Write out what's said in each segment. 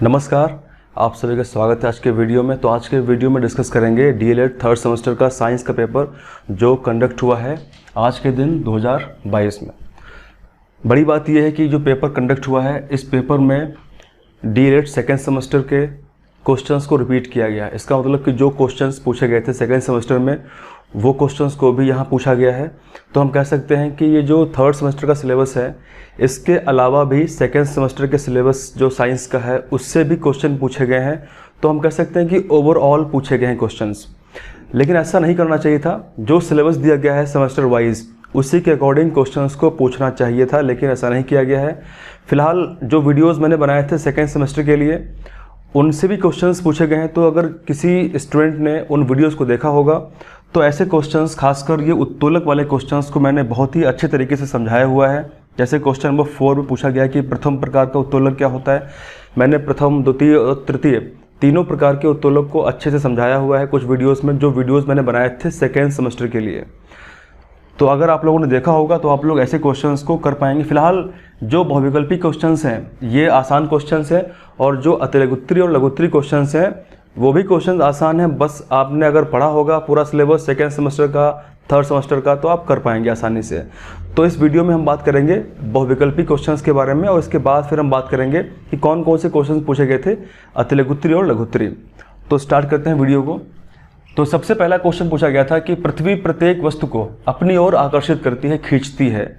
नमस्कार, आप सभी का स्वागत है आज के वीडियो में। तो आज के वीडियो में डिस्कस करेंगे डीएलएड थर्ड सेमेस्टर का साइंस का पेपर जो कंडक्ट हुआ है आज के दिन 2022 में। बड़ी बात यह है कि जो पेपर कंडक्ट हुआ है इस पेपर में डीएलएड सेकेंड सेमेस्टर के क्वेश्चंस को रिपीट किया गया है। इसका मतलब कि जो क्वेश्चंस पूछे गए थे सेकेंड सेमेस्टर में वो क्वेश्चंस को भी यहाँ पूछा गया है। तो हम कह सकते हैं कि ये जो थर्ड सेमेस्टर का सिलेबस है इसके अलावा भी सेकेंड सेमेस्टर के सिलेबस जो साइंस का है उससे भी क्वेश्चन पूछे गए हैं। तो हम कह सकते हैं कि ओवरऑल पूछे गए हैं क्वेश्चंस। लेकिन ऐसा नहीं करना चाहिए था, जो सिलेबस दिया गया है सेमेस्टर वाइज उसी के अकॉर्डिंग क्वेश्चंस को पूछना चाहिए था, लेकिन ऐसा नहीं किया गया है। फिलहाल जो वीडियोज़ मैंने बनाए थे सेकेंड सेमेस्टर के लिए उनसे भी क्वेश्चंस पूछे गए हैं। तो अगर किसी स्टूडेंट ने उन वीडियोस को देखा होगा तो ऐसे क्वेश्चंस, खासकर ये उत्तोलक वाले क्वेश्चंस को मैंने बहुत ही अच्छे तरीके से समझाया हुआ है। जैसे क्वेश्चन नंबर 4 में पूछा गया कि प्रथम प्रकार का उत्तोलक क्या होता है। मैंने प्रथम, द्वितीय और तृतीय तीनों प्रकार के उत्तोलक को अच्छे से समझाया हुआ है कुछ वीडियोज़ में, जो वीडियोज़ मैंने बनाए थे सेकेंड सेमेस्टर के लिए। तो अगर आप लोगों ने देखा होगा तो आप लोग ऐसे क्वेश्चंस को कर पाएंगे। फिलहाल जो बहुविकल्पी क्वेश्चंस हैं ये आसान क्वेश्चंस हैं, और जो अतिलघुत्तरी और लघुत्तरी क्वेश्चंस हैं वो भी क्वेश्चंस आसान हैं। बस आपने अगर पढ़ा होगा पूरा सिलेबस सेकेंड सेमेस्टर का, थर्ड सेमेस्टर का, तो आप कर पाएंगे आसानी से। तो इस वीडियो में हम बात करेंगे बहुविकल्पी क्वेश्चंस के बारे में, और इसके बाद फिर हम बात करेंगे कि कौन कौन से क्वेश्चन पूछे गए थे अतिलघुत्तरी और लघुत्तरी। तो स्टार्ट करते हैं वीडियो को। तो सबसे पहला क्वेश्चन पूछा गया था कि पृथ्वी प्रत्येक वस्तु को अपनी ओर आकर्षित करती है, खींचती है।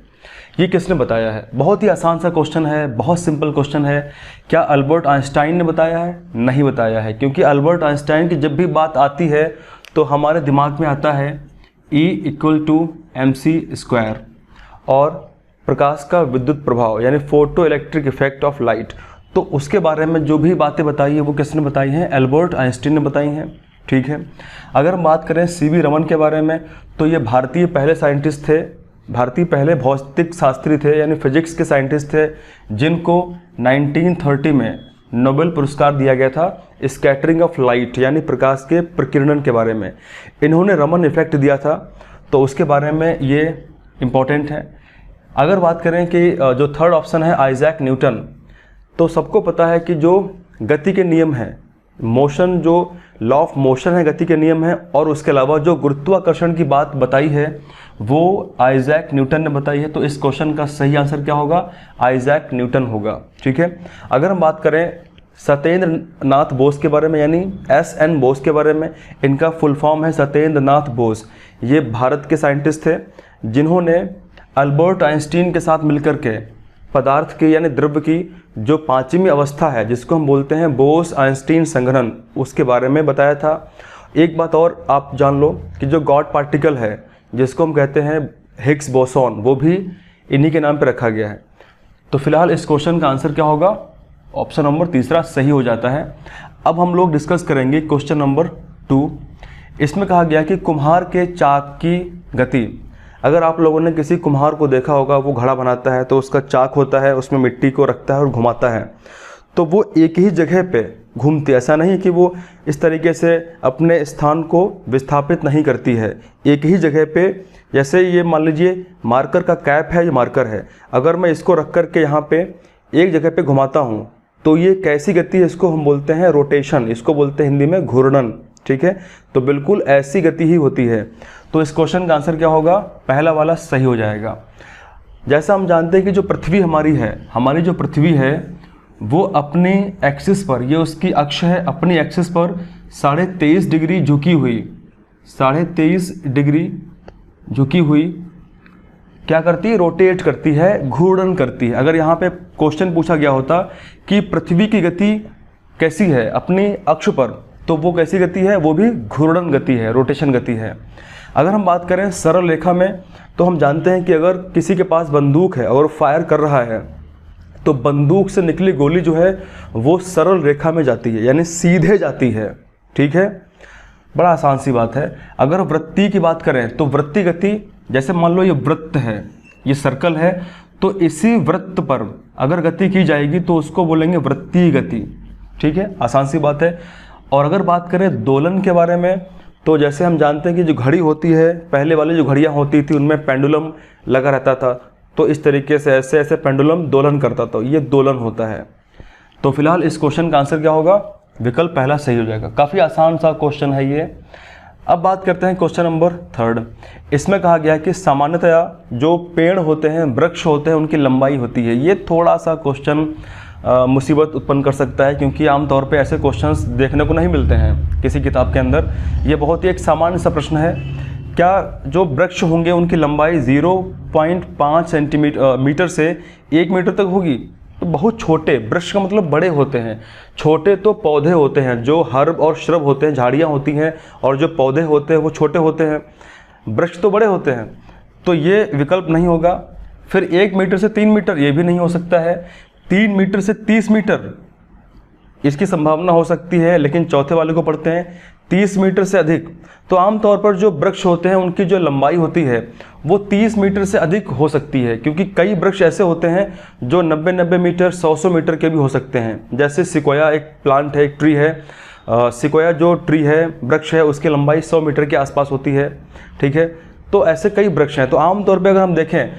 ये किसने बताया है? बहुत ही आसान सा क्वेश्चन है, बहुत सिंपल क्वेश्चन है। क्या अल्बर्ट आइंस्टाइन ने बताया है? नहीं बताया है, क्योंकि अल्बर्ट आइंस्टाइन की जब भी बात आती है तो हमारे दिमाग में आता है E = mc² और प्रकाश का विद्युत प्रभाव यानी photo electric effect of light. तो उसके बारे में जो भी बातें बताई है वो किसने बताई हैं? अल्बर्ट आइंस्टाइन ने बताई हैं। ठीक है। अगर हम बात करें सीवी रमन के बारे में तो ये भारतीय पहले साइंटिस्ट थे, भारतीय पहले भौतिक शास्त्री थे यानी फिजिक्स के साइंटिस्ट थे, जिनको 1930 में नोबेल पुरस्कार दिया गया था स्कैटरिंग ऑफ लाइट यानी प्रकाश के प्रकीर्णन के बारे में। इन्होंने रमन इफेक्ट दिया था, तो उसके बारे में ये इम्पोर्टेंट है। अगर बात करें कि जो थर्ड ऑप्शन है आइजैक न्यूटन, तो सबको पता है कि जो गति के नियम हैं, मोशन, जो लॉ ऑफ मोशन है, गति के नियम है, और उसके अलावा जो गुरुत्वाकर्षण की बात बताई है वो आइजैक न्यूटन ने बताई है। तो इस क्वेश्चन का सही आंसर क्या होगा? आइजैक न्यूटन होगा। ठीक है। अगर हम बात करें सत्येंद्र नाथ बोस के बारे में यानी SN बोस के बारे में, इनका फुल फॉर्म है सत्येंद्र नाथ बोस। ये भारत के साइंटिस्ट थे जिन्होंने अल्बर्ट आइंस्टीन के साथ मिलकर के पदार्थ की यानी द्रव्य की जो पांचवी अवस्था है जिसको हम बोलते हैं बोस आइंस्टीन संघनन, उसके बारे में बताया था। एक बात और आप जान लो कि जो गॉड पार्टिकल है जिसको हम कहते हैं हिग्स बोसॉन, वो भी इन्हीं के नाम पर रखा गया है। तो फिलहाल इस क्वेश्चन का आंसर क्या होगा? ऑप्शन नंबर तीसरा सही हो जाता है। अब हम लोग डिस्कस करेंगे क्वेश्चन नंबर 2। इसमें कहा गया कि कुम्हार के चाक की गति। अगर आप लोगों ने किसी कुम्हार को देखा होगा, वो घड़ा बनाता है तो उसका चाक होता है, उसमें मिट्टी को रखता है और घुमाता है, तो वो एक ही जगह पे घूमती है। ऐसा नहीं कि वो इस तरीके से अपने स्थान को विस्थापित नहीं करती है, एक ही जगह पे। जैसे ये मान लीजिए मार्कर का कैप है, ये मार्कर है, अगर मैं इसको रख कर के यहाँ पे एक जगह पे घुमाता हूँ तो ये कैसी गति है? इसको हम बोलते हैं रोटेशन, इसको बोलते हैं हिंदी में घूर्णन। ठीक है। तो बिल्कुल ऐसी गति ही होती है। तो इस क्वेश्चन का आंसर क्या होगा? पहला वाला सही हो जाएगा। जैसा हम जानते हैं कि जो पृथ्वी हमारी है, हमारी जो पृथ्वी है वो अपने एक्सिस पर, ये उसकी अक्ष है, अपनी एक्सिस पर 23.5 डिग्री झुकी हुई, 23.5 डिग्री झुकी हुई क्या करती है? रोटेट करती है, घूर्णन करती है। अगर यहाँ पे क्वेश्चन पूछा गया होता कि पृथ्वी की गति कैसी है अपनी अक्ष पर, तो वो कैसी गति है? वो भी घूर्णन गति है, रोटेशन गति है। अगर हम बात करें सरल रेखा में, तो हम जानते हैं कि अगर किसी के पास बंदूक है और फायर कर रहा है तो बंदूक से निकली गोली जो है वो सरल रेखा में जाती है यानी सीधे जाती है। ठीक है। बड़ा आसान सी बात है। अगर वृत्तीय की बात करें तो वृत्तीय गति, जैसे मान लो ये वृत्त है, ये सर्कल है, तो इसी वृत्त पर अगर गति की जाएगी तो उसको बोलेंगे वृत्तीय गति। ठीक है, आसान सी बात है। और अगर बात करें दोलन के बारे में, तो जैसे हम जानते हैं कि जो घड़ी होती है, पहले वाली जो घड़ियाँ होती थी उनमें पेंडुलम लगा रहता था, तो इस तरीके से ऐसे ऐसे पेंडुलम दोलन करता था, ये दोलन होता है। तो फिलहाल इस क्वेश्चन का आंसर क्या होगा, विकल्प पहला सही हो जाएगा। काफ़ी आसान सा क्वेश्चन है ये। अब बात करते हैं क्वेश्चन नंबर 3। इसमें कहा गया है कि सामान्यतया जो पेड़ होते हैं, वृक्ष होते हैं, उनकी लंबाई होती है। ये थोड़ा सा क्वेश्चन मुसीबत उत्पन्न कर सकता है, क्योंकि आमतौर पे ऐसे क्वेश्चंस देखने को नहीं मिलते हैं किसी किताब के अंदर। ये बहुत ही एक सामान्य सा प्रश्न है। क्या जो वृक्ष होंगे उनकी लंबाई 0.5 सेंटीमीटर से 1 मीटर तक होगी? तो बहुत छोटे, वृक्ष का मतलब बड़े होते हैं, छोटे तो पौधे होते हैं, जो हर्ब और श्रब होते हैं, झाड़ियाँ होती हैं, और जो पौधे होते हैं वो छोटे होते हैं, वृक्ष तो बड़े होते हैं। तो ये विकल्प नहीं होगा। फिर 1 मीटर से 3 मीटर, ये भी नहीं हो सकता है। 3 मीटर से 30 मीटर, इसकी संभावना हो सकती है, लेकिन चौथे वाले को पढ़ते हैं 30 मीटर से अधिक। तो आमतौर पर जो वृक्ष होते हैं उनकी जो लंबाई होती है वो 30 मीटर से अधिक हो सकती है, क्योंकि कई वृक्ष ऐसे होते हैं जो 90 मीटर 100 मीटर के भी हो सकते हैं। जैसे सिकोया एक प्लांट है, एक ट्री है, सिकोया जो ट्री है, वृक्ष है, उसकी लंबाई 100 मीटर के आसपास होती है। ठीक है, तो ऐसे कई वृक्ष हैं। तो आमतौर पर अगर हम देखें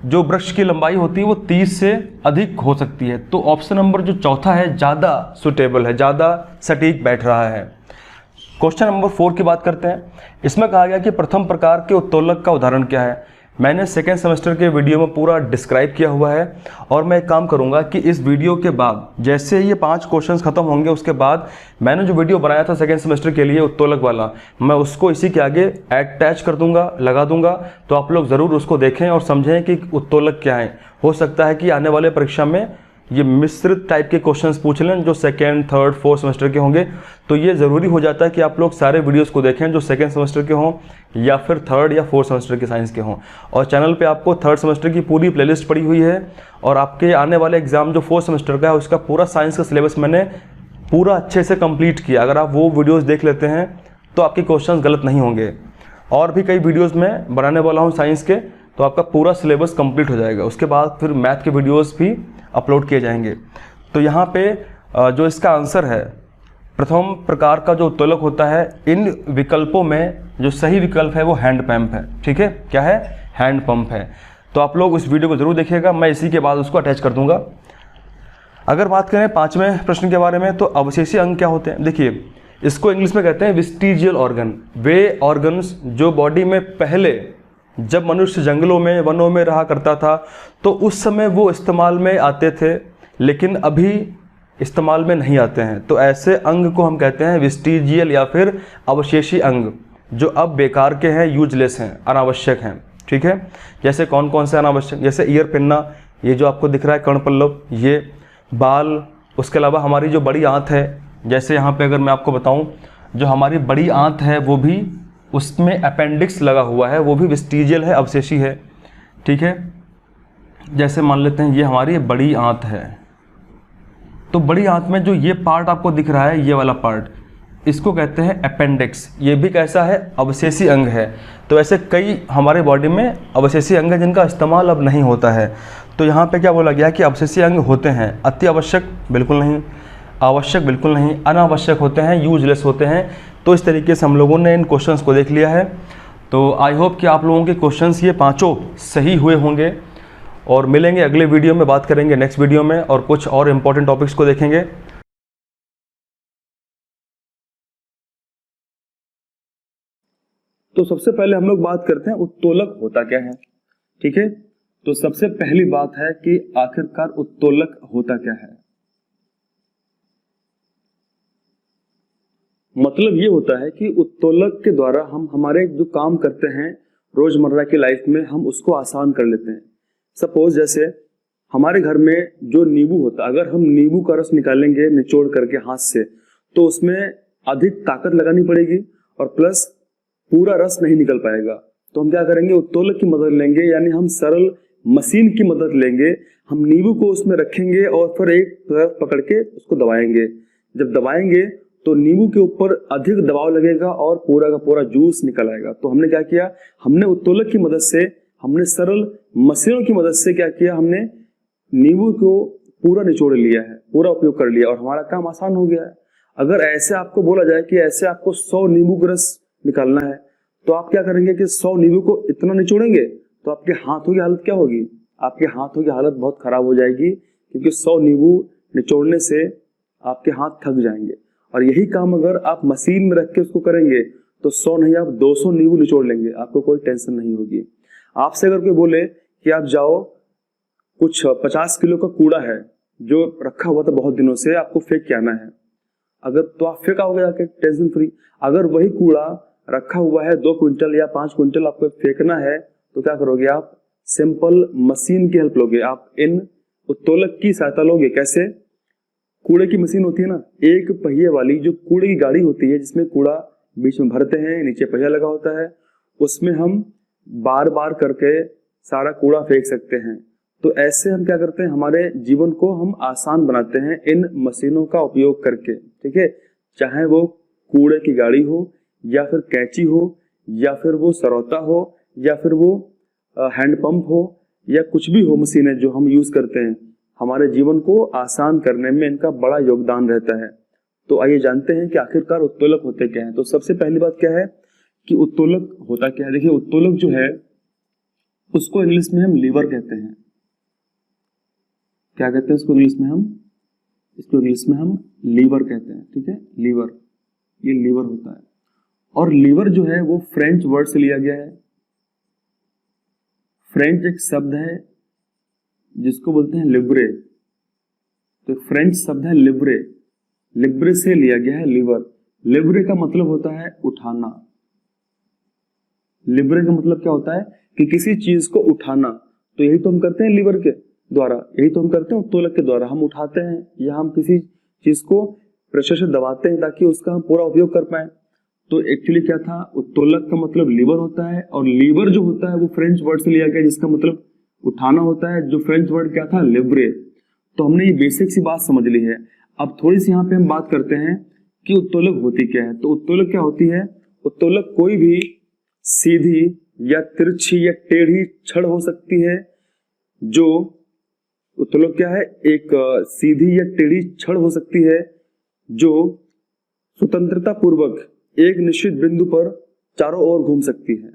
जो वृक्ष की लंबाई होती है वो 30 से अधिक हो सकती है। तो ऑप्शन नंबर जो चौथा है ज़्यादा सुटेबल है, ज़्यादा सटीक बैठ रहा है। क्वेश्चन नंबर 4 की बात करते हैं। इसमें कहा गया कि प्रथम प्रकार के उत्तोलक का उदाहरण क्या है। मैंने सेकेंड सेमेस्टर के वीडियो में पूरा डिस्क्राइब किया हुआ है, और मैं एक काम करूंगा कि इस वीडियो के बाद जैसे ये 5 क्वेश्चंस खत्म होंगे, उसके बाद मैंने जो वीडियो बनाया था सेकेंड सेमेस्टर के लिए उत्तोलक वाला, मैं उसको इसी के आगे अटैच कर दूंगा, लगा दूंगा। तो आप लोग ज़रूर उसको देखें और समझें कि उत्तोलक क्या है। हो सकता है कि आने वाले परीक्षा में ये मिश्रित टाइप के क्वेश्चंस पूछ लें जो सेकेंड, थर्ड, फोर्थ सेमेस्टर के होंगे। तो ये ज़रूरी हो जाता है कि आप लोग सारे वीडियोस को देखें जो सेकेंड सेमेस्टर के हों या फिर थर्ड या फोर्थ सेमेस्टर के साइंस के हों। और चैनल पे आपको थर्ड सेमेस्टर की पूरी प्लेलिस्ट पड़ी हुई है, और आपके आने वाले एग्जाम जो फोर्थ सेमेस्टर का है उसका पूरा साइंस का सिलेबस मैंने पूरा अच्छे से कंप्लीट किया। अगर आप वो वीडियोज़ देख लेते हैं तो आपके क्वेश्चन गलत नहीं होंगे। और भी कई वीडियोज़ मैं बनाने वाला हूँ साइंस के, तो आपका पूरा सिलेबस कंप्लीट हो जाएगा। उसके बाद फिर मैथ के वीडियोस भी अपलोड किए जाएंगे। तो यहाँ पे जो इसका आंसर है, प्रथम प्रकार का जो उत्तोलक होता है, इन विकल्पों में जो सही विकल्प है वो हैंड पंप है। ठीक है, क्या है? हैंड पंप है। तो आप लोग उस वीडियो को जरूर देखिएगा, मैं इसी के बाद उसको अटैच कर दूंगा। अगर बात करें 5वें प्रश्न के बारे में, तो अवशेषी अंग क्या होते हैं? देखिए, इसको इंग्लिश में कहते हैं वेस्टिजियल ऑर्गन। वे ऑर्गन्स जो बॉडी में पहले, जब मनुष्य जंगलों में, वनों में रहा करता था, तो उस समय वो इस्तेमाल में आते थे, लेकिन अभी इस्तेमाल में नहीं आते हैं। तो ऐसे अंग को हम कहते हैं वेस्टिजियल या फिर अवशेषी अंग, जो अब बेकार के हैं, यूजलेस हैं, अनावश्यक हैं। ठीक है, जैसे कौन कौन से अनावश्यक? जैसे ईयर पिन्ना, ये जो आपको दिख रहा है कर्णपल्लव, ये बाल, उसके अलावा हमारी जो बड़ी आंत है, जैसे यहाँ पे अगर मैं आपको बताऊँ, जो हमारी बड़ी आंत है वो भी, उसमें अपेंडिक्स लगा हुआ है, वो भी वेस्टिजियल है, अवशेषी है। ठीक है, जैसे मान लेते हैं ये हमारी बड़ी आंत है, तो बड़ी आंत में जो ये पार्ट आपको दिख रहा है, ये वाला पार्ट, इसको कहते हैं अपेंडिक्स। ये भी कैसा है? अवशेषी अंग है। तो ऐसे कई हमारे बॉडी में अवशेषी अंग है जिनका इस्तेमाल अब नहीं होता है। तो यहाँ पे क्या बोला गया कि अवशेषी अंग होते हैं, अति आवश्यक बिल्कुल नहीं, आवश्यक बिल्कुल नहीं, अनावश्यक होते हैं, यूजलेस होते हैं। तो इस तरीके से हम लोगों ने इन क्वेश्चंस को देख लिया है। तो आई होप कि आप लोगों के क्वेश्चंस ये 5 सही हुए होंगे, और मिलेंगे अगले वीडियो में, बात करेंगे नेक्स्ट वीडियो में और कुछ और इम्पोर्टेंट टॉपिक्स को देखेंगे। तो सबसे पहले हम लोग बात करते हैं उत्तोलक होता क्या है। ठीक है, तो सबसे पहली बात है कि आखिरकार उत्तोलक होता क्या है। मतलब ये होता है कि उत्तोलक के द्वारा हम हमारे जो काम करते हैं रोजमर्रा की लाइफ में, हम उसको आसान कर लेते हैं। सपोज जैसे हमारे घर में जो नींबू होता है, अगर हम नींबू का रस निकालेंगे निचोड़ करके हाथ से, तो उसमें अधिक ताकत लगानी पड़ेगी और प्लस पूरा रस नहीं निकल पाएगा। तो हम क्या करेंगे? उत्तोलक की मदद लेंगे, यानी हम सरल मशीन की मदद लेंगे। हम नींबू को उसमें रखेंगे और फिर एक तरफ पकड़ के उसको दबाएंगे। जब दबाएंगे तो नींबू के ऊपर अधिक दबाव लगेगा और पूरा का पूरा जूस निकल आएगा। तो हमने क्या किया? हमने उत्तोलक की मदद से, हमने सरल मशीनों की मदद से क्या किया? हमने नींबू को पूरा निचोड़ लिया है, पूरा उपयोग कर लिया और हमारा काम आसान हो गया है। अगर ऐसे आपको बोला जाए कि ऐसे आपको 100 नींबू का रस निकालना है, तो आप क्या करेंगे कि 100 नींबू को इतना निचोड़ेंगे, तो आपके हाथों की हालत क्या होगी? आपके हाथों की हालत बहुत खराब हो जाएगी, क्योंकि 100 नींबू निचोड़ने से आपके हाथ थक जाएंगे। और यही काम अगर आप मशीन में रख के उसको करेंगे तो 100 नहीं आप 200 नींबू निचोड़ लेंगे, आपको कोई टेंशन नहीं होगी। आपसे अगर कोई बोले कि आप जाओ कुछ 50 किलो का कूड़ा है जो रखा हुआ था बहुत दिनों से, आपको फेंक के आना है, अगर तो आप फेंक आओगे जाके टेंशन फ्री। अगर वही कूड़ा रखा हुआ है 2 क्विंटल या 5 क्विंटल आपको फेंकना है तो क्या करोगे आप? सिंपल मशीन की हेल्प लोगे, आप इन उत्तोलक की सहायता लोगे। कैसे? कूड़े की मशीन होती है ना, एक पहिए वाली जो कूड़े की गाड़ी होती है जिसमें कूड़ा बीच में भरते हैं, नीचे पहिया लगा होता है, उसमें हम बार बार करके सारा कूड़ा फेंक सकते हैं। तो ऐसे हम क्या करते हैं, हमारे जीवन को हम आसान बनाते हैं इन मशीनों का उपयोग करके। ठीक है, चाहे वो कूड़े की गाड़ी हो या फिर कैंची हो या फिर वो सरौता हो या फिर वो हैंडपंप हो या कुछ भी हो, मशीनें जो हम यूज करते हैं, हमारे जीवन को आसान करने में इनका बड़ा योगदान रहता है। तो आइए जानते हैं कि आखिरकार उत्तोलक होते क्या हैं। तो सबसे पहली बात क्या है कि उत्तोलक होता क्या है। देखिए, उत्तोलक जो है उसको इंग्लिश में हम लीवर कहते हैं। क्या कहते हैं इसको इंग्लिश में? इसको इंग्लिश में हम लीवर कहते हैं। ठीक है, लीवर, ये लीवर होता है। और लीवर जो है वो फ्रेंच वर्ड से लिया गया है। फ्रेंच एक शब्द है जिसको बोलते हैं लिब्रे, तो फ्रेंच शब्द है लिब्रे, लिब्रे से लिया गया है लीवर। लिब्रे का मतलब होता है उठाना। लिब्रे का मतलब क्या होता है कि किसी चीज को उठाना। तो यही तो हम करते हैं लीवर के द्वारा, यही तो हम करते हैं उत्तोलक के द्वारा। हम उठाते हैं या हम किसी चीज को प्रेशर से दबाते हैं ताकि उसका हम पूरा उपयोग कर पाए। तो एक्चुअली क्या था, उत्तोलक का मतलब लीवर होता है, और लीवर जो होता है वो फ्रेंच वर्ड से लिया गया जिसका मतलब उठाना होता है, जो फ्रेंच वर्ड क्या था, लिब्रे। तो हमने ये बेसिक सी बात समझ ली है। अब थोड़ी सी यहाँ पे हम बात करते हैं कि उत्तोलक होती क्या है। तो उत्तोलक क्या होती है? उत्तोलक कोई भी सीधी या तिरछी या टेढ़ी छड़ हो सकती है। जो उत्तोलक क्या है, एक सीधी या टेढ़ी छड़ हो सकती है जो स्वतंत्रता पूर्वक एक निश्चित बिंदु पर चारों ओर घूम सकती है।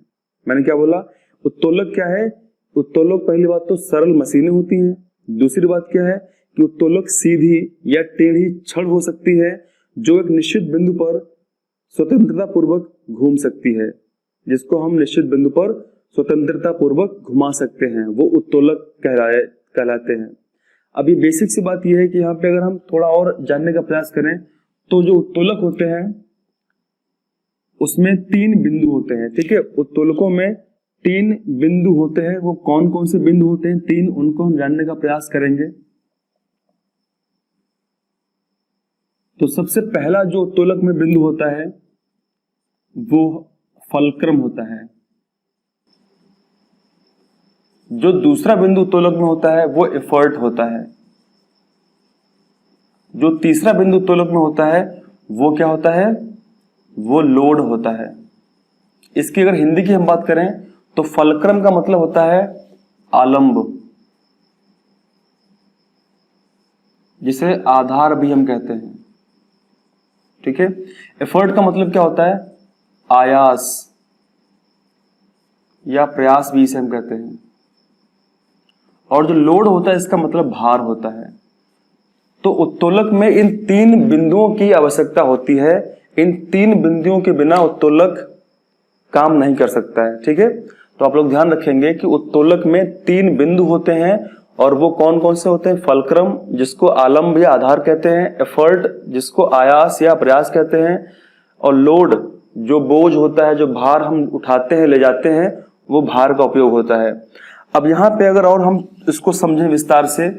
मैंने क्या बोला? उत्तोलक क्या है? उत्तोलक पहली बात तो सरल मशीनें होती हैं। दूसरी बात क्या है कि उत्तोलक सीधी या टेढ़ी छड़ हो सकती है जो एक निश्चित बिंदु पर स्वतंत्रता पूर्वक घूम सकती है। जिसको हम निश्चित बिंदु पर स्वतंत्रता पूर्वक घुमा सकते हैं वो उत्तोलक कहलाते हैं। अभी बेसिक सी बात यह है कि यहाँ पे अगर हम थोड़ा और जानने का प्रयास करें तो जो उत्तोलक होते हैं उसमें 3 बिंदु होते हैं। ठीक है, उत्तोलकों में 3 बिंदु होते हैं। वो कौन कौन से बिंदु होते हैं 3, उनको हम जानने का प्रयास करेंगे। तो सबसे पहला जो उत्तोलक में बिंदु होता है वो फलक्रम होता है। जो दूसरा बिंदु उत्तोलक में होता है वो एफर्ट होता है। जो तीसरा बिंदु उत्तोलक में होता है वो क्या होता है? वो लोड होता है। इसकी अगर हिंदी की हम बात करें तो फलक्रम का मतलब होता है आलंब, जिसे आधार भी हम कहते हैं। ठीक है, एफर्ट का मतलब क्या होता है? आयास या प्रयास भी इसे हम कहते हैं। और जो लोड होता है इसका मतलब भार होता है। तो उत्तोलक में इन 3 बिंदुओं की आवश्यकता होती है। इन 3 बिंदुओं के बिना उत्तोलक काम नहीं कर सकता है। ठीक है, तो आप लोग ध्यान रखेंगे कि उत्तोलक में 3 बिंदु होते हैं और वो कौन कौन से होते हैं? फलक्रम जिसको आलंब या आधार कहते हैं, एफर्ट जिसको आयास या प्रयास कहते हैं, और लोड जो बोझ होता है, जो भार हम उठाते हैं, ले जाते हैं, वो भार का उपयोग होता है। अब यहाँ पे अगर और हम इसको समझें विस्तार से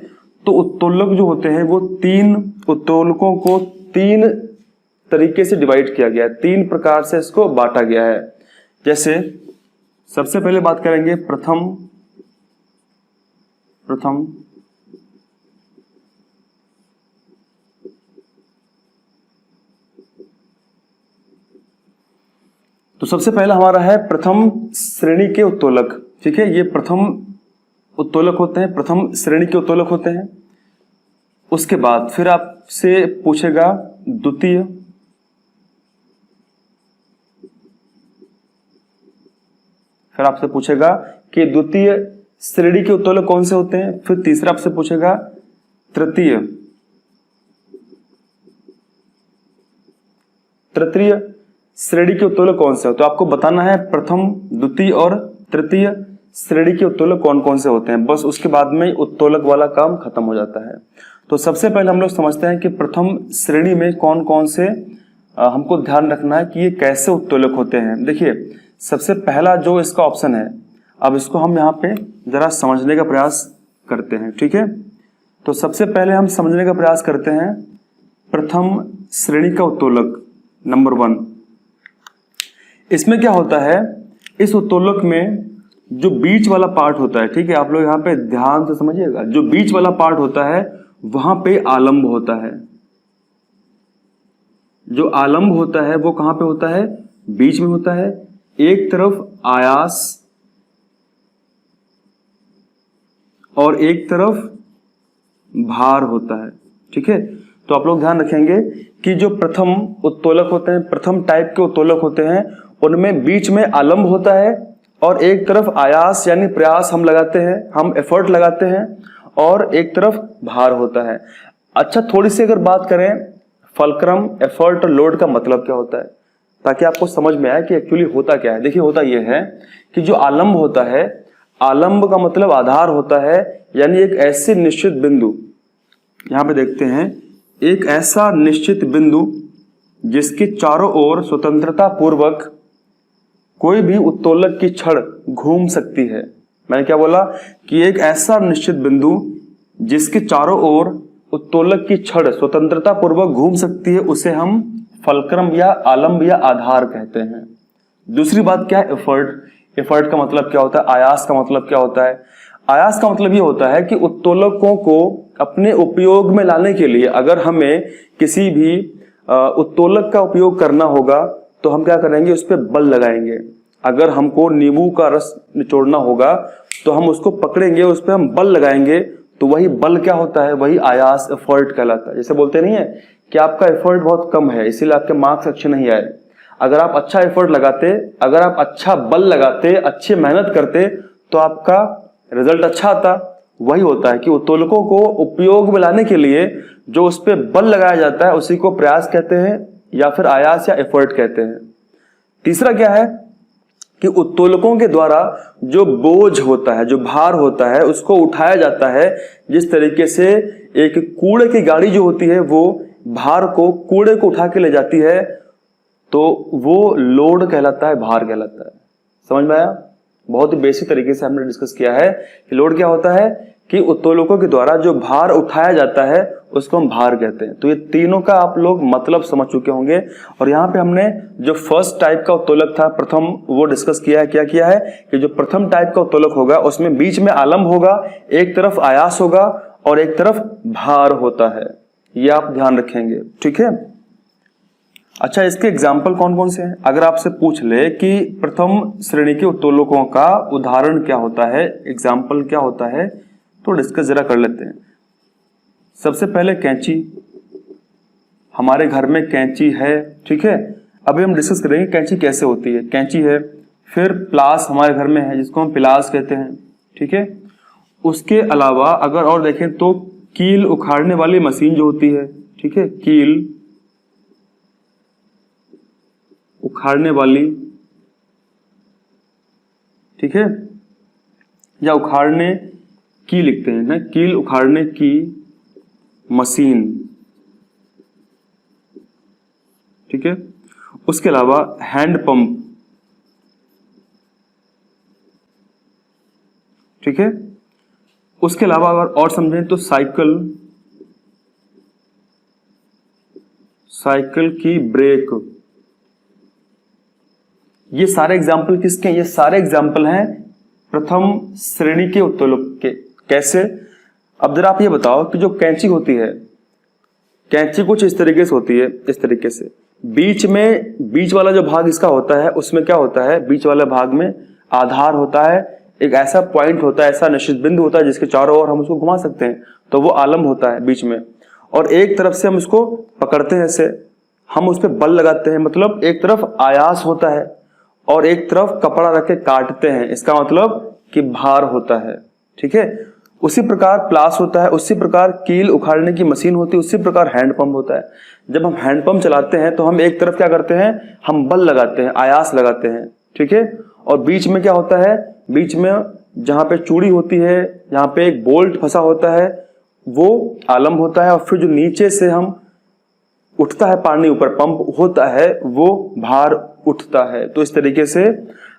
तो उत्तोलक जो होते हैं वो 3 उत्तोलकों को 3 तरीके से डिवाइड किया गया है, 3 प्रकार से इसको बांटा गया है। जैसे सबसे पहले बात करेंगे प्रथम तो सबसे पहला हमारा है प्रथम श्रेणी के उत्तोलक। ठीक है, ये प्रथम उत्तोलक होते हैं, प्रथम श्रेणी के उत्तोलक होते हैं। उसके बाद फिर आपसे पूछेगा द्वितीय, फिर आपसे पूछेगा कि द्वितीय श्रेणी के उत्तोलक कौन से होते हैं। फिर तीसरा आपसे पूछेगा तृतीय तृतीय श्रेणी के उत्तोलक कौन से हो? तो आपको बताना है प्रथम, द्वितीय और तृतीय श्रेणी के उत्तोलक कौन कौन से होते हैं, बस उसके बाद में उत्तोलक वाला काम खत्म हो जाता है। तो सबसे पहले हम लोग समझते हैं कि प्रथम श्रेणी में कौन कौन से हमको ध्यान रखना है कि ये कैसे उत्तोलक होते हैं। देखिए सबसे पहला जो इसका ऑप्शन है, अब इसको हम यहाँ पे जरा समझने का प्रयास करते हैं, ठीक है। तो सबसे पहले हम समझने का प्रयास करते हैं प्रथम श्रेणी का उत्तोलक नंबर 1। इसमें क्या होता है, इस उत्तोलक में जो बीच वाला पार्ट होता है, ठीक है, आप लोग यहाँ पे ध्यान से समझिएगा, जो बीच वाला पार्ट होता है वहां पे आलंब होता है। जो आलंब होता है वो कहां पे होता है, बीच में होता है। एक तरफ आयास और एक तरफ भार होता है, ठीक है। तो आप लोग ध्यान रखेंगे कि जो प्रथम उत्तोलक होते हैं, प्रथम टाइप के उत्तोलक होते हैं, उनमें बीच में आलंब होता है और एक तरफ आयास यानी प्रयास हम लगाते हैं, हम एफर्ट लगाते हैं, और एक तरफ भार होता है। अच्छा, थोड़ी सी अगर बात करें फल्क्रम, एफर्ट और लोड का मतलब क्या होता है, ताकि आपको समझ में आए कि एक्चुअली होता क्या है। देखिए होता यह है कि जो आलंब होता है, आलंब का मतलब आधार होता है, यानी एक ऐसे निश्चित बिंदु, यहां पे देखते हैं, एक ऐसा निश्चित बिंदु जिसके चारों ओर स्वतंत्रता पूर्वक कोई भी उत्तोलक की छड़ घूम सकती है। मैंने क्या बोला कि एक ऐसा निश्चित बिंदु जिसके चारों ओर उत्तोलक की छड़ स्वतंत्रता पूर्वक घूम सकती है, उसे हम फल्क्रम या आलंब या आधार कहते हैं। दूसरी बात क्या है, एफर्ट। एफर्ट का मतलब क्या होता है, आयास का मतलब क्या होता है। आयास का मतलब ये होता है कि उत्तोलकों को अपने उपयोग में लाने के लिए अगर हमें किसी भी उत्तोलक का उपयोग करना होगा तो हम क्या करेंगे, उस पर बल लगाएंगे। अगर हमको नींबू का रस निचोड़ना होगा तो हम उसको पकड़ेंगे, उस पर हम बल लगाएंगे, तो वही बल क्या होता है, वही आयास, एफर्ट कहलाता है। जैसे बोलते नहीं है कि आपका एफर्ट बहुत कम है इसीलिए आपके मार्क्स अच्छे नहीं आए। अगर आप अच्छा एफर्ट लगाते, अगर आप अच्छा बल लगाते, अच्छी मेहनत करते, तो आपका रिजल्ट अच्छा आता। वही होता है कि उत्तोलकों को उपयोग में लाने के लिए जो उस पर बल लगाया जाता है उसी को प्रयास कहते हैं या फिर आयास या एफर्ट कहते हैं। तीसरा क्या है कि उत्तोलकों के द्वारा जो बोझ होता है, जो भार होता है, उसको उठाया जाता है। जिस तरीके से एक कूड़े की गाड़ी जो होती है वो भार को, कूड़े को उठा के ले जाती है, तो वो लोड कहलाता है, भार कहलाता है। समझ में आया? बहुत ही बेसिक तरीके से हमने डिस्कस किया है कि लोड क्या होता है कि उत्तोलकों के द्वारा जो भार उठाया जाता है उसको हम भार कहते हैं। तो ये तीनों का आप लोग मतलब समझ चुके होंगे। और यहाँ पे हमने जो फर्स्ट टाइप का उत्तोलक था प्रथम, वो डिस्कस किया है। क्या किया है कि जो प्रथम टाइप का उत्तोलक होगा उसमें बीच में आलंब होगा, एक तरफ आयास होगा और एक तरफ भार होता है। ये आप ध्यान रखेंगे, ठीक है। अच्छा, इसके एग्जाम्पल कौन कौन से हैं? अगर आपसे पूछ ले कि प्रथम श्रेणी के उत्तोलकों का उदाहरण क्या होता है, एग्जाम्पल क्या होता है, तो डिस्कस जरा कर लेते हैं। सबसे पहले कैंची। हमारे घर में कैंची है, ठीक है। अभी हम डिस्कस करेंगे कैंची कैसे होती है। कैंची है, फिर प्लास हमारे घर में है जिसको हम पिलास कहते हैं, ठीक है। उसके अलावा अगर और देखें तो कील उखाड़ने वाली मशीन जो होती है, ठीक है, कील उखाड़ने वाली, ठीक है, या उखाड़ने की लिखते हैं ना, कील उखाड़ने की मशीन, ठीक है। उसके अलावा हैंड पंप, ठीक है। उसके अलावा अगर और समझें तो साइकिल, साइकिल की ब्रेक। ये सारे एग्जाम्पल किसके हैं? ये सारे एग्जाम्पल हैं प्रथम श्रेणी के उत्तोलक के। कैसे? अब जरा आप ये बताओ कि जो कैंची होती है, कैंची कुछ इस तरीके से होती है, इस तरीके से। बीच में, बीच वाला जो भाग इसका होता है उसमें क्या होता है, बीच वाले भाग में आधार होता है, एक ऐसा पॉइंट होता है, ऐसा निश्चित बिंदु होता है जिसके चारों ओर हम उसको घुमा सकते हैं, तो वो आलंब होता है बीच में। और एक तरफ से हम उसको पकड़ते हैं, ऐसे हम उस पर बल लगाते हैं, मतलब एक तरफ आयास होता है और एक तरफ कपड़ा रख के काटते हैं, इसका मतलब कि भार होता है, ठीक है। उसी प्रकार प्लास होता है, उसी प्रकार कील उखाड़ने की मशीन होती है, उसी प्रकार हैंड पंप होता है। जब हम हैंड पंप चलाते हैं तो हम एक तरफ क्या करते हैं, हम बल लगाते हैं, आयास लगाते हैं, ठीक है। और बीच में क्या होता है, बीच में जहां पे चूड़ी होती है, जहां पे एक बोल्ट फंसा होता है, वो आलंब होता है। और फिर जो नीचे से हम उठता है पानी ऊपर पंप होता है, वो भार उठता है। तो इस तरीके से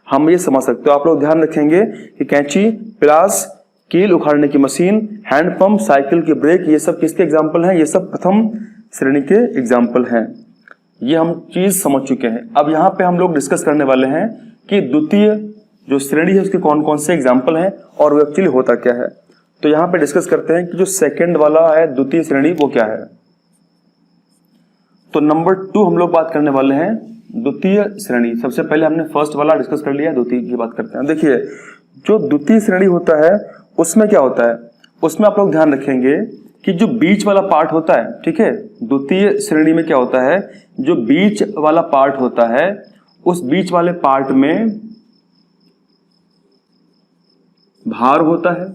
हम ये समझ सकते हो। आप लोग ध्यान रखेंगे कि कैंची, प्लास, कील उखाड़ने की मशीन, हैंड पंप, साइकिल की ब्रेक, ये सब किसके एग्जाम्पल हैं, ये सब प्रथम श्रेणी के एग्जाम्पल हैं। ये हम चीज समझ चुके हैं। अब यहाँ पे हम लोग डिस्कस करने वाले हैं कि द्वितीय जो श्रेणी है उसके कौन कौन से एग्जाम्पल हैं और वो एक्चुअली होता क्या है। तो यहाँ पे डिस्कस करते हैं कि जो सेकेंड वाला है द्वितीय श्रेणी वो क्या है। तो नंबर 2 हम लोग बात करने वाले हैं द्वितीय श्रेणी। सबसे पहले हमने फर्स्ट वाला डिस्कस कर लिया, द्वितीय की बात करते हैं। देखिए जो द्वितीय श्रेणी होता है उसमें क्या होता है, उसमें आप लोग ध्यान रखेंगे कि जो बीच वाला पार्ट होता है, ठीक है, द्वितीय श्रेणी में क्या होता है, जो बीच वाला पार्ट होता है उस बीच वाले पार्ट में भार होता है,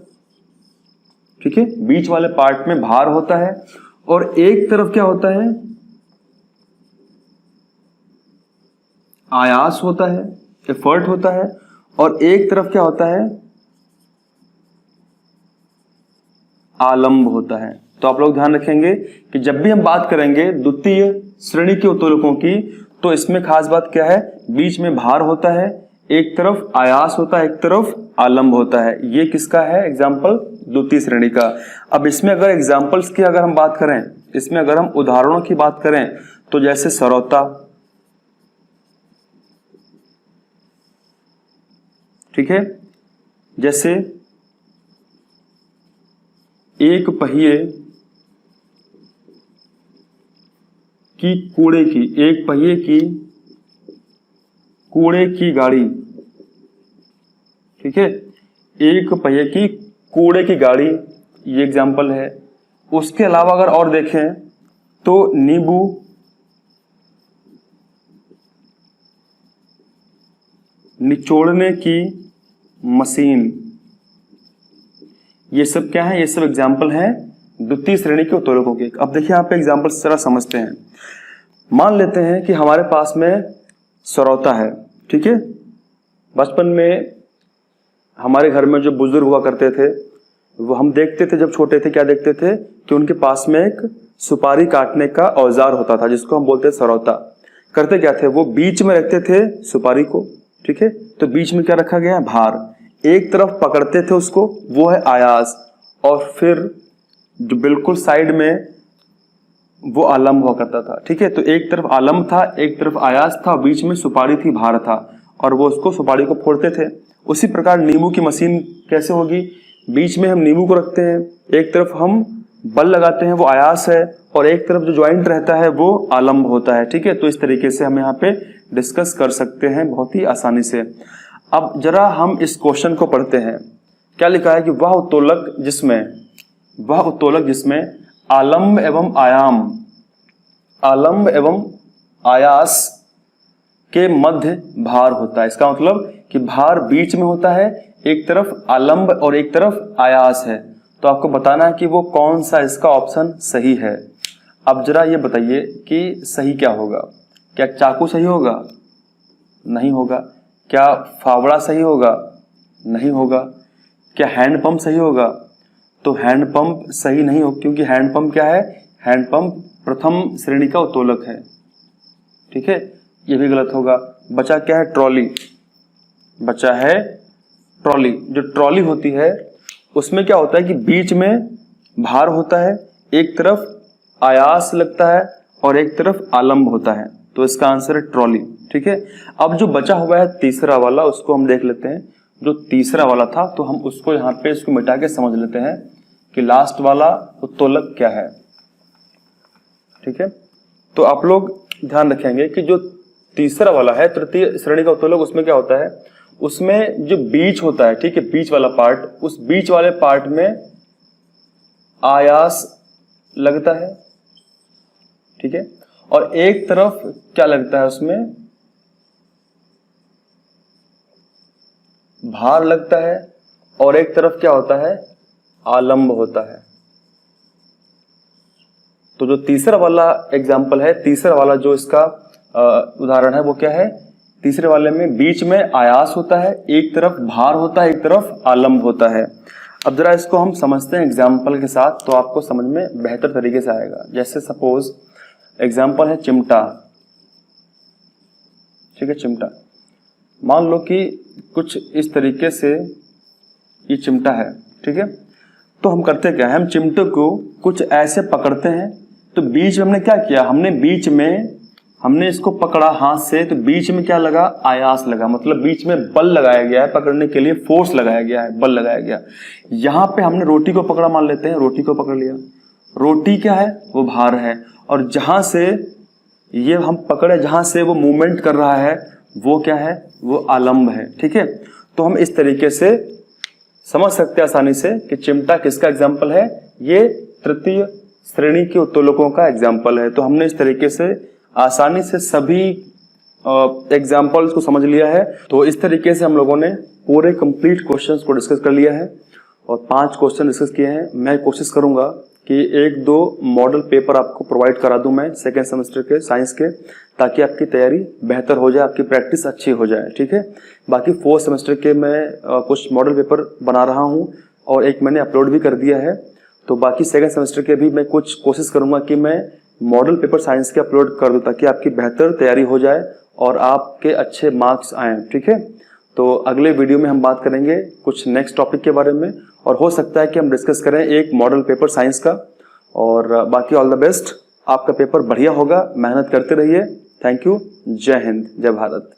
ठीक है, बीच वाले पार्ट में भार होता है। और एक तरफ क्या होता है, आयास होता है, एफर्ट होता है। और एक तरफ क्या होता है, आलंब होता है। तो आप लोग ध्यान रखेंगे कि जब भी हम बात करेंगे द्वितीय श्रेणी के उत्तोलकों की, तो इसमें खास बात क्या है, बीच में भार होता है, एक तरफ आयास होता है, एक तरफ आलंब होता है। ये किसका है एग्जाम्पल, द्वितीय श्रेणी का। अब इसमें अगर एग्जाम्पल्स की अगर हम बात करें, इसमें अगर हम उदाहरणों की बात करें, तो जैसे सरौता, ठीक है, जैसे एक पहिए की कूड़े की, एक पहिए की कूड़े की गाड़ी, ठीक है, एक पहिए की कूड़े की गाड़ी, ये एग्जाम्पल है। उसके अलावा अगर और देखें तो नींबू निचोड़ने की मशीन, ये सब क्या है, ये सब एग्जाम्पल हैं द्वितीय श्रेणी के उत्तोलकों के। अब देखिए यहाँ पे एग्जाम्पल जरा समझते हैं। मान लेते हैं कि हमारे पास में सरौता है, ठीक है। बचपन में हमारे घर में जो बुजुर्ग हुआ करते थे वो हम देखते थे, जब छोटे थे क्या देखते थे कि उनके पास में एक सुपारी काटने का औजार होता था जिसको हम बोलते थे सरौता। करते क्या थे, वो बीच में रखते थे सुपारी को, ठीक है। तो बीच में क्या रखा गया, भार। एक तरफ पकड़ते थे उसको, वो है आयास, और फिर जो बिल्कुल साइड में वो आलंब हुआ करता था, ठीक है। तो एक तरफ आलंब था, एक तरफ आयास था, बीच में सुपारी थी, भार था, और वो उसको सुपारी को फोड़ते थे। उसी प्रकार नींबू की मशीन कैसे होगी, बीच में हम नींबू को रखते हैं, एक तरफ हम बल लगाते हैं वो आयास है, और एक तरफ जो ज्वाइंट रहता है वो आलंब होता है, ठीक है। तो इस तरीके से हम यहाँ पे डिस्कस कर सकते हैं बहुत ही आसानी से। अब जरा हम इस क्वेश्चन को पढ़ते हैं। क्या लिखा है कि वह उत्तोलक जिसमें आलंब एवं आयास के मध्य भार होता है। इसका मतलब कि भार बीच में होता है, एक तरफ आलंब और एक तरफ आयास है। तो आपको बताना है कि वो कौन सा इसका ऑप्शन सही है। अब जरा ये बताइए कि सही क्या होगा। क्या चाकू सही होगा? नहीं होगा। क्या फावड़ा सही होगा? नहीं होगा। क्या हैंड पंप सही होगा? तो हैंड पंप सही नहीं हो, क्योंकि हैंड पंप क्या है, हैंड पंप प्रथम श्रेणी का उत्तोलक है, ठीक है। ये भी गलत होगा। बचा क्या है, ट्रॉली। बचा है ट्रॉली। जो ट्रॉली होती है उसमें क्या होता है कि बीच में भार होता है, एक तरफ आयास लगता है और एक तरफ आलंब होता है। तो इसका आंसर है ट्रॉली, ठीक है। अब जो बचा हुआ है तीसरा वाला, उसको हम देख लेते हैं। जो तीसरा वाला था तो हम उसको यहाँ पे इसको मिटा के समझ लेते हैं कि लास्ट वाला उत्तोलक क्या है, ठीक है। तो आप लोग ध्यान रखेंगे कि जो तीसरा वाला है तृतीय श्रेणी का उत्तोलक, उसमें क्या होता है, उसमें जो बीच होता है, ठीक है, बीच वाला पार्ट, उस बीच वाले पार्ट में आयास लगता है, ठीक है। और एक तरफ क्या लगता है, उसमें भार लगता है, और एक तरफ क्या होता है, आलंब होता है। तो जो तीसरा वाला एग्जाम्पल है, तीसरा वाला जो इसका उदाहरण है वो क्या है, तीसरे वाले में बीच में आयास होता है, एक तरफ भार होता है, एक तरफ आलंब होता है। अब जरा इसको हम समझते हैं एग्जाम्पल के साथ, तो आपको समझ में बेहतर तरीके से आएगा। जैसे सपोज एग्जाम्पल है चिमटा, ठीक है, चिमटा। मान लो कि कुछ इस तरीके से ये चिमटा है, ठीक है। तो हम करते क्या है, हम चिमटे को कुछ ऐसे पकड़ते हैं, तो बीच में हमने क्या किया, हमने इसको पकड़ा हाथ से, तो बीच में क्या लगा, आयास लगा, मतलब बीच में बल लगाया गया है, पकड़ने के लिए फोर्स लगाया गया है, बल लगाया गया। यहां पे हमने रोटी को पकड़ा, मान लेते हैं रोटी को पकड़ लिया, रोटी क्या है, वो भार है, और जहां से ये हम पकड़े, जहां से वो मूवमेंट कर रहा है, वो क्या है, वो आलंब है, ठीक है। तो हम इस तरीके से समझ सकते हैं आसानी से कि चिमटा किसका एग्जाम्पल है, ये तृतीय श्रेणी के उत्तोलकों का एग्जाम्पल है। तो हमने इस तरीके से आसानी से सभी एग्जाम्पल्स को समझ लिया है। तो इस तरीके से हम लोगों ने पूरे कंप्लीट क्वेश्चंस को डिस्कस कर लिया है और 5 क्वेश्चन डिस्कस किए हैं। मैं कोशिश करूंगा कि 1-2 मॉडल पेपर आपको प्रोवाइड करा दूं मैं सेकेंड सेमेस्टर के साइंस के, ताकि आपकी तैयारी बेहतर हो जाए, आपकी प्रैक्टिस अच्छी हो जाए, ठीक है। बाकी 4th सेमेस्टर के मैं कुछ मॉडल पेपर बना रहा हूं और एक मैंने अपलोड भी कर दिया है। तो बाकी सेकेंड सेमेस्टर के भी मैं कुछ कोशिश करूंगा कि मैं मॉडल पेपर साइंस के अपलोड कर दूं, ताकि आपकी बेहतर तैयारी हो जाए और आपके अच्छे मार्क्स आएँ, ठीक है। तो अगले वीडियो में हम बात करेंगे कुछ नेक्स्ट टॉपिक के बारे में, और हो सकता है कि हम डिस्कस करें एक मॉडल पेपर साइंस का। और बाकी ऑल द बेस्ट, आपका पेपर बढ़िया होगा, मेहनत करते रहिए। थैंक यू, जय हिंद, जय भारत।